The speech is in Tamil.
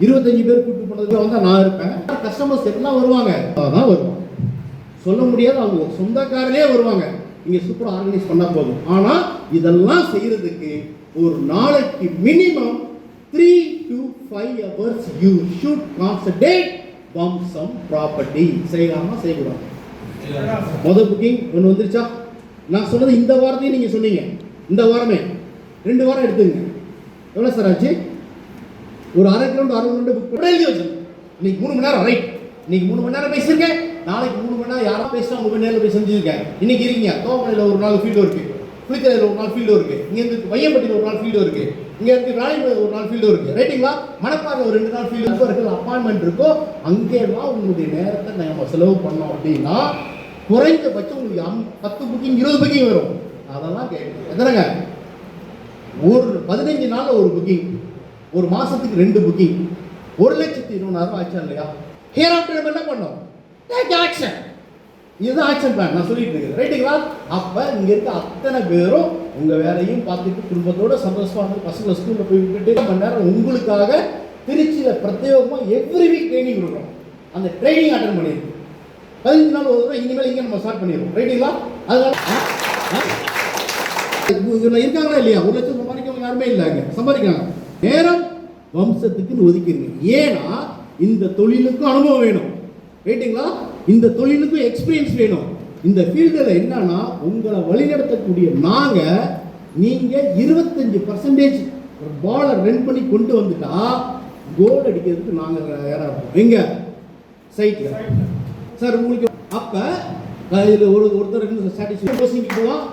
25 பேர் கூப்பிட்டு போனதுல வந்து நான் இருப்பேன். கஸ்டமர்ஸ் எல்லாம் வருவாங்க, அதான் வருவாங்க. சொல்ல முடியாது, அவங்க சொந்தக்காரரே வருவாங்க. இங்க சூப்பரா ஆர்கனைஸ் பண்ணா போதும். ஆனா இதெல்லாம் செய்யறதுக்கு ஒரு நாளைக்கு minimum 3 to 5 hours you should concentrate on some property. செய்யலாமா செய்யக்கூடாது? முதல் புக்கிங் ஒன்று வந்துருச்சா? நான் சொன்னது இந்த வாரத்தையும் நீங்க சொன்னீங்க. இந்த வாரமே 2 வாரம் எடுத்துங்க. எவ்வளோ சார் ஆச்சு? ஒரு அரை கிரவுண்ட் 60 கிரவுண்ட் புக் பண்ணி எழுதி வச்சு இன்னைக்கு 3 மணி நேரம். ரைட், இன்னைக்கு 3 மணி நேரம் பேசியிருக்கேன். நாளைக்கு 3 மணி நேரம் யாரா பேசினா உங்க நேரில் போய் செஞ்சுருக்கேன். இன்னைக்கு இருக்கீங்க தோமலையில் ஒரு நாள் ஃபீல்டு இருக்கு, புளிக்கரையில் ஒரு நாள் ஃபீல்டு இருக்கு, இங்க இருந்து வையம்பட்டியில் ஒரு நாள் ஃபீல்டு இருக்கு, இங்க இருக்கு ராணிபுரம் ஒரு நாள் ஃபீல்டு இருக்கு. ரைட்டுங்களா? மணப்பாறையில் ஒரு 2 நாள் ஃபீல்டு இருக்கு, அப்பாயின்மெண்ட் இருக்கோ அங்கேலாம் உங்களுடைய நேரத்தை நம்ம செலவு பண்ணோம் அப்படின்னா குறைந்தபட்சம் உங்களுக்கு 10 புக்கிங் 20 புக்கிங் வரும். அதெல்லாம் கேட்கும் எத்தனைங்க? ஒரு 15 நாள் ஒரு புக்கிங், ஒரு மாசத்துக்கு 2 புக்கிங், 1,20,000 ஆச்சா இல்லையா? ஹியர் ஆஃப்டர் நம்ம என்ன பண்ணோம்? Take action. இதுதான் ஆக்ஷன் பிளான் நான் சொல்லிட்டு இருக்கேன். ரைட்டுங்களா? அப்ப இங்க இருக்க அத்தனை பேரும் உங்க வேலையும் பார்த்துட்டு குடும்பத்தோட சந்தோஷமா வந்து பசங்களை ஸ்கூல்ல போய் விட்டுட்டு 1 மணி நேரம் உங்களுக்காக திருச்சியில பிரத்யேகமா எவ்ரி வீக் ட்ரைனிங் கொடுக்குறோம். அந்த ட்ரைனிங் அட்டன் பண்ணிருக்கோம். 15 நாள் ஒரு இனிமேல் இங்க நம்ம ஸ்டார்ட் பண்ணிடுவோம். ரைட்டுங்களா? அதனால இருக்காங்களா இல்லையா? 1 லட்சம் சம்பாதிக்கவங்க யாருமே இல்லைங்க, சம்பாதிக்கிறாங்க. நேரம் வம்சத்துக்குன்னு ஒதுக்கிடுங்க. ஏன்னா இந்த தொழிலுக்கும் அனுபவம் வேணும். ரைட்டுங்களா? இந்த தொழிலுக்கும் எக்ஸ்பீரியன்ஸ் வேணும். இந்த ஃபீல்டில் என்னன்னா உங்களை வழிநடத்தக்கூடிய நீங்க 25% பாலை ரன் பண்ணி கொண்டு வந்துட்டா கோல் அடிக்கிறதுக்கு நாங்க யாரா இருப்போம். எங்க சைட்ல சார் உங்களுக்கு அப்ப இதுல ஒருத்தர் சாட்டிஸ்ஃபை போலாம்.